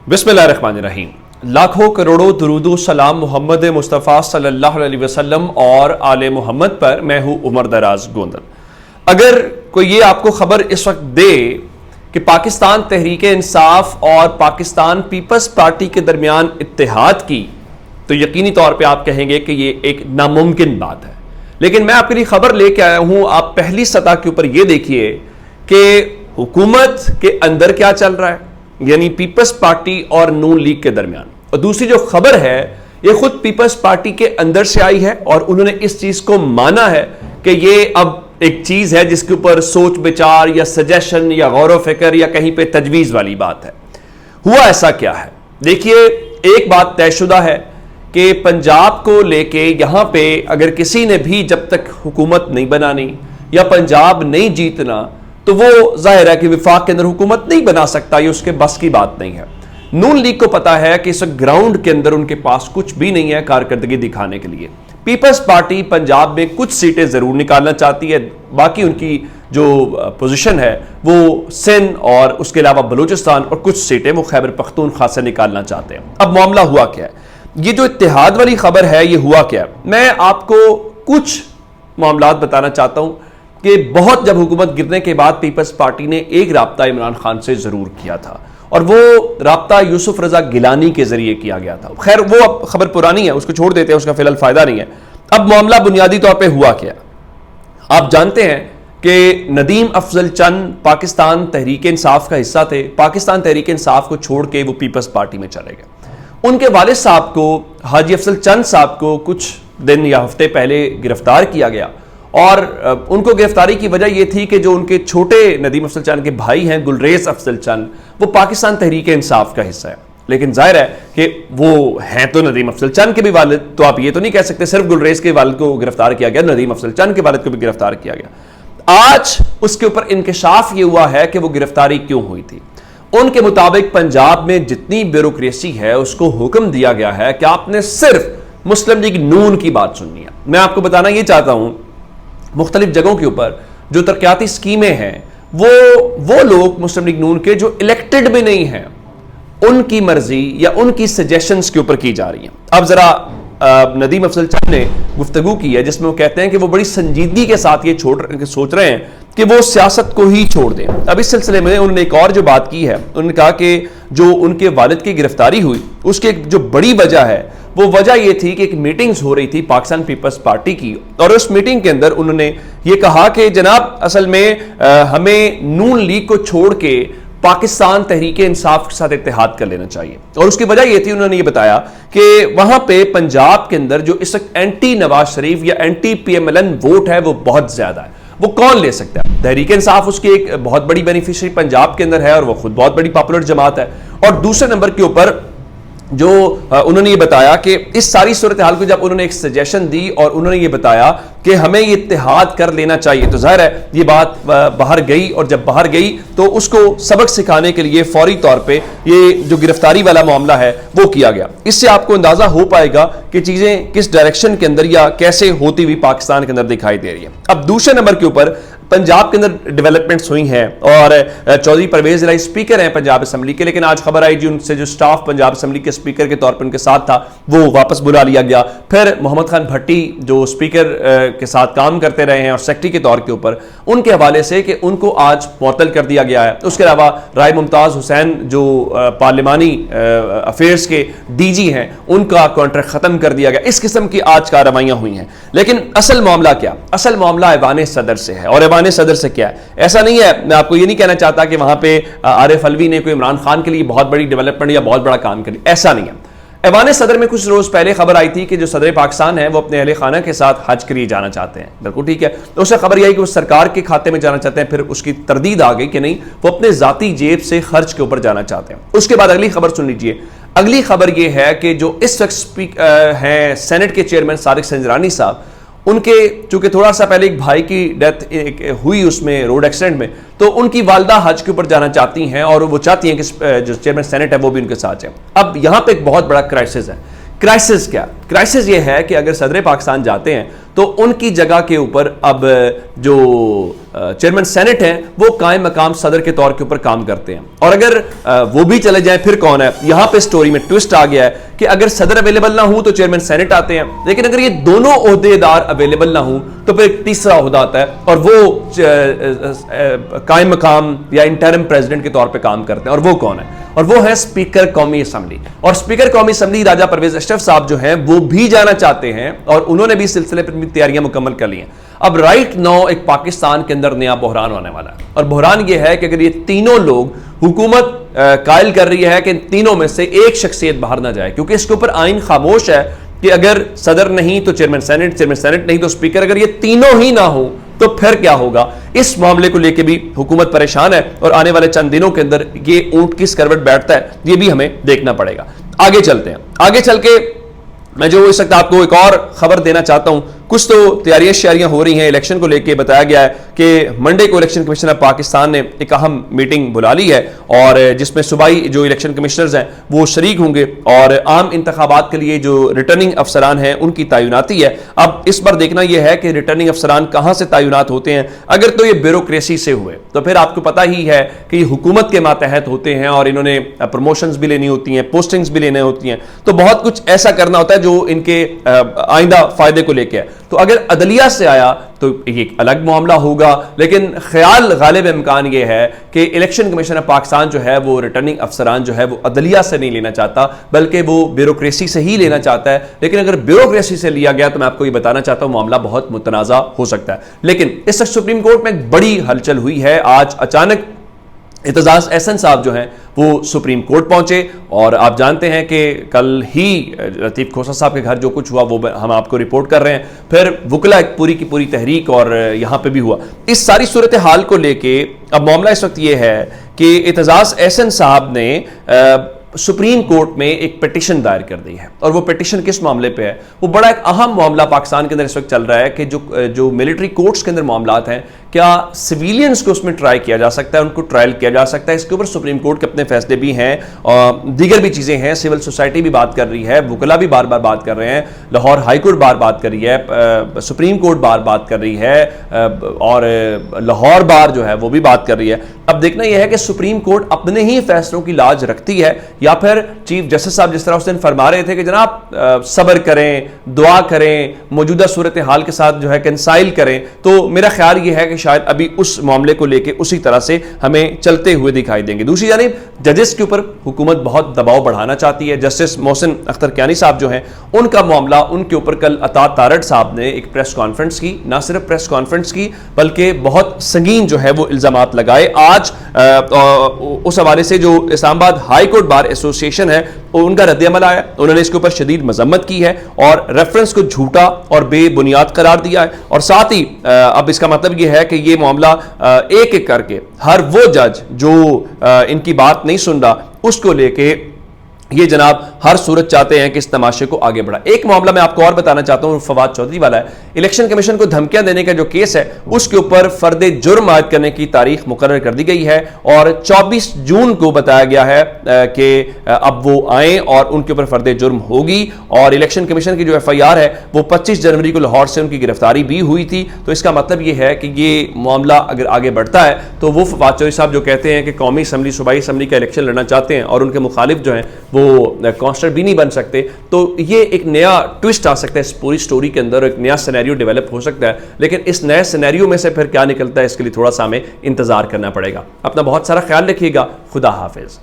बिस्मिल्लाहिर्रहमानिर्रहीम। लाखों करोड़ों दुरूदो सलाम मोहम्मद मुस्तफ़ा सल्लल्लाहु अलैहि वसल्लम और आले मोहम्मद पर। मैं हूं उमर दराज गोंदल। अगर कोई ये आपको खबर इस वक्त दे कि पाकिस्तान तहरीक इंसाफ और पाकिस्तान पीपल्स पार्टी के दरमियान इत्तेहाद की, तो यकीनी तौर पर आप कहेंगे कि ये एक नामुमकिन बात है। लेकिन मैं आपके लिए खबर लेके आया हूं। आप पहली सतह के ऊपर ये देखिए कि हुकूमत के अंदर क्या चल रहा है, यानी पीपल्स पार्टी और नून लीग के दरमियान। और दूसरी जो खबर है ये खुद पीपल्स पार्टी के अंदर से आई है और उन्होंने इस चीज को माना है कि ये अब एक चीज है जिसके ऊपर सोच विचार या सजेशन या गौर फिक्र या कहीं पे तजवीज वाली बात है। हुआ ऐसा क्या है, देखिए एक बात तयशुदा है कि पंजाब को लेके यहां पे अगर किसी ने भी जब तक हुकूमत नहीं बनानी या पंजाब नहीं जीतना तो वो जाहिर है कि विफाक के अंदर हुकूमत नहीं बना सकता, ये उसके बस की बात नहीं है। नून लीग को पता है कि इस ग्राउंड के अंदर उनके पास कुछ भी नहीं है कारकर्दगी दिखाने के लिए। पीपल्स पार्टी पंजाब में कुछ सीटें जरूर निकालना चाहती है, बाकी उनकी जो पोजीशन है वो सिंध और उसके अलावा बलूचिस्तान और कुछ सीटें वो खैबर पख्तूनख्वा से निकालना चाहते हैं। अब मामला हुआ क्या है, ये जो इत्तेहाद वाली खबर है ये हुआ क्या है, मैं आपको कुछ मामलात बताना चाहता हूं कि बहुत जब हुकूमत गिरने के बाद पीपल्स पार्टी ने एक राब्ता इमरान खान से जरूर किया था और वो राब्ता यूसुफ रजा गिलानी के जरिए किया गया था। खैर वो अब खबर पुरानी है, उसको छोड़ देते हैं, उसका फिलहाल फायदा नहीं है। अब मामला बुनियादी तौर पे हुआ क्या, आप जानते हैं कि नदीम अफजल चंद पाकिस्तान तहरीक इंसाफ का हिस्सा थे। पाकिस्तान तहरीक इंसाफ को छोड़ के वो पीपल्स पार्टी में चले गए। उनके वालिद साहब को, हाजी अफजल चंद साहब को, कुछ दिन या हफ्ते पहले गिरफ्तार किया गया और उनको गिरफ्तारी की वजह यह थी कि जो उनके छोटे नदीम अफजल चंद के भाई हैं गुलरेज अफजल चंद, वो पाकिस्तान तहरीक इंसाफ का हिस्सा है। लेकिन जाहिर है कि वो हैं तो नदीम अफजल चंद के भी वालिद, तो आप ये तो नहीं कह सकते सिर्फ गुलरेज के वालिद को गिरफ्तार किया गया, नदीम अफजल चंद के वालिद को भी गिरफ्तार किया गया। आज उसके ऊपर इंकशाफ ये हुआ है कि वो गिरफ्तारी क्यों हुई थी। उनके मुताबिक पंजाब में जितनी ब्यूरोक्रेसी है उसको हुक्म दिया गया है कि आपने सिर्फ मुस्लिम लीग नून की बात सुननी है। मैं आपको बताना ये चाहता हूं मुख्तलिफ जगहों के ऊपर जो तरक्याती स्कीमें हैं वो लोग मुस्लिम लीग नून के जो इलेक्टेड भी नहीं हैं उनकी मर्जी या उनकी सजेशंस के ऊपर की जा रही हैं। अब जरा नदीम अफजल चंद ने गुफ्तगू की है जिसमें वो कहते हैं कि वो बड़ी संजीदगी के साथ ये सोच रहे हैं कि वो सियासत को ही छोड़ दें। अब इस सिलसिले में उन्होंने एक और जो बात की है, उन्होंने कहा कि जो उनके वालिद की गिरफ्तारी हुई उसकी एक जो बड़ी वजह है वो वजह यह थी कि एक मीटिंग्स हो रही थी पाकिस्तान पीपल्स पार्टी की और उस मीटिंग के अंदर उन्होंने ये कहा कि जनाब असल में हमें नून लीग को छोड़ के पाकिस्तान तहरीक इंसाफ के साथ इत्तेहाद कर लेना चाहिए। और उसकी वजह यह थी, उन्होंने ये बताया कि वहां पे पंजाब के अंदर जो इस वक्त एंटी नवाज शरीफ या एंटी PMLN वोट है वो बहुत ज्यादा है। वो कौन ले सकता है, तहरीक इंसाफ उसकी एक बहुत बड़ी बेनिफिशियरी पंजाब के अंदर है और वो खुद बहुत बड़ी पॉपुलर जमात है। और दूसरे नंबर के ऊपर जो उन्होंने ये बताया कि इस सारी सूरत हाल को जब उन्होंने एक सजेशन दी और उन्होंने ये बताया कि हमें ये इत्तेहाद कर लेना चाहिए, तो जाहिर है ये बात बाहर गई और जब बाहर गई तो उसको सबक सिखाने के लिए फौरी तौर पे ये जो गिरफ्तारी वाला मामला है वो किया गया। इससे आपको अंदाजा हो पाएगा कि चीजें किस डायरेक्शन के अंदर या कैसे होती हुई पाकिस्तान के अंदर दिखाई दे रही है। अब दूसरे नंबर के ऊपर पंजाब के अंदर डेवलपमेंट्स हुई हैं और चौधरी परवेज इलाही स्पीकर हैं पंजाब असेंबली के, लेकिन आज खबर आई जी उनसे जो स्टाफ पंजाब असेंबली के स्पीकर के तौर पर उनके साथ था वो वापस बुला लिया गया। फिर मोहम्मद खान भट्टी जो स्पीकर के साथ काम करते रहे हैं और सेक्रेटरी के तौर के ऊपर, उनके हवाले से कि उनको आज मुअत्तल कर दिया गया है। उसके अलावा राय मुमताज हुसैन जो पार्लिमानी अफेयर्स के DG हैं उनका कॉन्ट्रैक्ट खत्म कर दिया गया। इस किस्म की आज कार्रवाइयां हुई हैं। लेकिन असल मामला क्या, असल मामला ऐवान सदर से है। और ऐवान सदर से क्या है, ऐसा नहीं है, मैं आपको ये नहीं कहना चाहता कि वहां पे आरिफ अलवी ने कोई इमरान खान के लिए बहुत बड़ी डेवलपमेंट या बहुत बड़ा काम कर लिया, ऐसा नहीं है। ऐवान सदर में कुछ रोज पहले खबर आई थी कि जो सदर पाकिस्तान है वो अपने अहले खाना के साथ हज के लिए जाना चाहते हैं। बिल्कुल ठीक है, तो उससे खबर यह आई कि वो सरकार के खाते में जाना चाहते हैं। फिर उसकी तरदीद आ गई कि नहीं, वो अपने जाती जेब से खर्च के ऊपर जाना चाहते हैं। उसके बाद अगली खबर सुन लीजिए। अगली खबर यह है कि जो इस वक्त हैं सेनेट के चेयरमैन सारिक संजरानी साहब, उनके चूंकि थोड़ा सा पहले एक भाई की डेथ हुई उसमें रोड एक्सीडेंट में, तो उनकी वालदा हज के ऊपर जाना चाहती हैं और वो चाहती हैं कि जो चेयरमैन सेनेट है वो भी उनके साथ जाए। अब यहां पे एक बहुत बड़ा क्राइसिस है। क्राइसिस क्या, क्राइसिस ये है कि अगर सदर पाकिस्तान जाते हैं तो उनकी जगह के ऊपर अब जो चेयरमैन सेनेट हैं वो कायम मकाम सदर के तौर के ऊपर काम करते हैं। और अगर वो भी चले जाएं फिर कौन है? यहां पे स्टोरी में ट्विस्ट आ गया है कि अगर सदर अवेलेबल ना हो तो चेयरमैन सेनेट आते हैं, लेकिन अगर ये दोनों ओहदेदार अवेलेबल ना हो तो फिर एक तीसरा ओहदा आता है और वो कायम मकाम या इंटरिम प्रेसिडेंट के तौर पे काम करते हैं। और वो कौन है? और वो है स्पीकर कौमी असम्बली। और स्पीकर कौमी असम्बली राजा परवेज अशरफ साहब जो हैं वो भी जाना चाहते हैं और उन्होंने भी इस सिलसिले पर तैयारियां मुकम्मल कर ली हैं। अब राइट नाउ एक पाकिस्तान के अंदर नया बहरान होने वाला है, और बहरान ये है कि अगर ये तीनों लोग हुकूमत कायल कर रही है कि इन तीनों में से एक शख्सियत बाहर ना जाए, क्योंकि इसके ऊपर आइन खामोश है कि अगर सदर नहीं तो चेयरमैन सेनेट नहीं तो स्पीकर, अगर ये तीनों ही ना हो तो फिर क्या होगा? इस मामले को लेकर भी हुकूमत परेशान है और आने वाले चंद दिनों के अंदर ये ऊंट किस करवट बैठता है ये भी हमें देखना पड़ेगा। आगे चलते हैं। आगे चल के मैं जो इस वक्त आपको एक और खबर देना चाहता हूं, कुछ तो तैयारियां शायरियां हो रही हैं इलेक्शन को लेकर। बताया गया है कि मंडे को इलेक्शन कमीशन ऑफ पाकिस्तान ने एक अहम मीटिंग बुला ली है और जिसमें सूबाई जो इलेक्शन कमिश्नर्स हैं वो शरीक होंगे और आम इंतखाबात के लिए जो रिटर्निंग अफसरान हैं उनकी तैनाती है। अब इस बार देखना यह है कि रिटर्निंग अफसरान कहां से तैनात होते हैं। अगर तो ये ब्यूरोक्रेसी से हुए तो फिर आपको पता ही है कि ये हुकूमत के मातहत होते हैं और इन्होंने प्रमोशंस भी लेनी होती हैं, पोस्टिंग्स भी लेनी होती हैं, तो बहुत कुछ ऐसा करना होता है जो इनके आइंदा फायदे को लेकर है। तो अगर अदलिया से आया तो ये अलग मामला होगा, लेकिन ख्याल गालिब इम्कान ये है कि इलेक्शन कमीशन ऑफ पाकिस्तान जो है वो रिटर्निंग अफसरान जो है वो अदलिया से नहीं लेना चाहता, बल्कि वो ब्यूरोक्रेसी से ही लेना चाहता है। लेकिन अगर ब्यूरोक्रेसी से लिया गया तो मैं आपको ये बताना चाहता हूं मामला बहुत मुतनाज़ा हो सकता है। लेकिन इस वक्त सुप्रीम कोर्ट में एक बड़ी हलचल हुई है। आज अचानक एतजाज एहसन साहब जो हैं वो सुप्रीम कोर्ट पहुंचे और आप जानते हैं कि कल ही लतीफ़ खोसा साहब के घर जो कुछ हुआ वो हम आपको रिपोर्ट कर रहे हैं। फिर वुकला एक पूरी की पूरी तहरीक और यहाँ पे भी हुआ। इस सारी सूरत हाल को लेके अब मामला इस वक्त ये है कि एतजाज एहसन साहब ने सुप्रीम कोर्ट में एक पिटिशन दायर कर दी है। और वो पिटिशन किस मामले पे है? वो बड़ा एक अहम मामला पाकिस्तान के अंदर इस वक्त चल रहा है कि जो मिलिट्री कोर्ट्स के अंदर मामलात हैं, क्या सिविलियंस को उसमें ट्राई किया जा सकता है, उनको ट्रायल किया जा सकता है? इसके ऊपर सुप्रीम कोर्ट के अपने फैसले भी हैं और दीगर भी चीज़ें हैं। सिविल सोसाइटी भी बात कर रही है, वुकला भी बार बार बात कर रहे हैं, लाहौर हाई कोर्ट बार बात कर रही है, सुप्रीम कोर्ट बार बात कर रही है और लाहौर बार जो है वो भी बात कर रही है। अब देखना यह है कि सुप्रीम कोर्ट अपने ही फैसलों की लाज रखती है या फिर चीफ जस्टिस साहब जिस तरह उस दिन फरमा रहे थे कि जनाब सब्र करें, दुआ करें, मौजूदा सूरत हाल के साथ जो है कंसाइल करें। तो मेरा ख्याल यह है कि शायद अभी उस मामले को लेकर उसी तरह से हमें चलते हुए दिखाई देंगे। दूसरी जानिब जजेस के ऊपर हुकूमत बहुत दबाव बढ़ाना चाहती है। जस्टिस मोहसिन अख्तर कियानी साहब जो हैं उनका मामला, उनके ऊपर कल अता तारड़ साहब ने एक प्रेस कॉन्फ्रेंस की, ना सिर्फ प्रेस कॉन्फ्रेंस की बल्कि बहुत संगीन जो है वो इल्जामात लगाए। आज उस हवाले से जो Islamabad high court bar association है उनका रद्द-ए-अमल आया। उन्होंने इसके ऊपर शदीद मजम्मत की है और रेफरेंस को झूठा और बेबुनियाद करार दिया है। और साथ ही अब इसका मतलब यह है कि ये मामला एक एक करके हर वो जज जो इनकी बात नहीं सुन रहा उसको लेके ये जनाब हर सूरत चाहते हैं कि इस तमाशे को आगे बढ़ा। एक मामला मैं आपको और बताना चाहता हूं, फवाद चौधरी वाला है। इलेक्शन कमीशन को धमकियां देने का जो केस है उसके ऊपर फर्द जुर्म आयद करने की तारीख मुकर्रर कर दी गई है और 24 जून को बताया गया है कि अब वो आए और उनके ऊपर फर्द जुर्म होगी। और इलेक्शन कमीशन की जो FIR है वो 25 जनवरी को लाहौर से उनकी गिरफ्तारी भी हुई थी। तो इसका मतलब ये है कि ये मामला अगर आगे बढ़ता है तो वो फवाद चौधरी साहब जो कहते हैं कि कौमी असम्बली, सूबाई असम्बली का इलेक्शन लड़ना चाहते हैं और उनके मुखालिफ जो हैं वो काउंसलर भी नहीं बन सकते, तो ये एक नया ट्विस्ट आ सकता है इस पूरी स्टोरी के अंदर, एक नया सिनेरियो डेवलप हो सकता है। लेकिन इस नए सिनेरियो में से फिर क्या निकलता है इसके लिए थोड़ा सा हमें इंतजार करना पड़ेगा। अपना बहुत सारा ख्याल रखिएगा। खुदा हाफिज।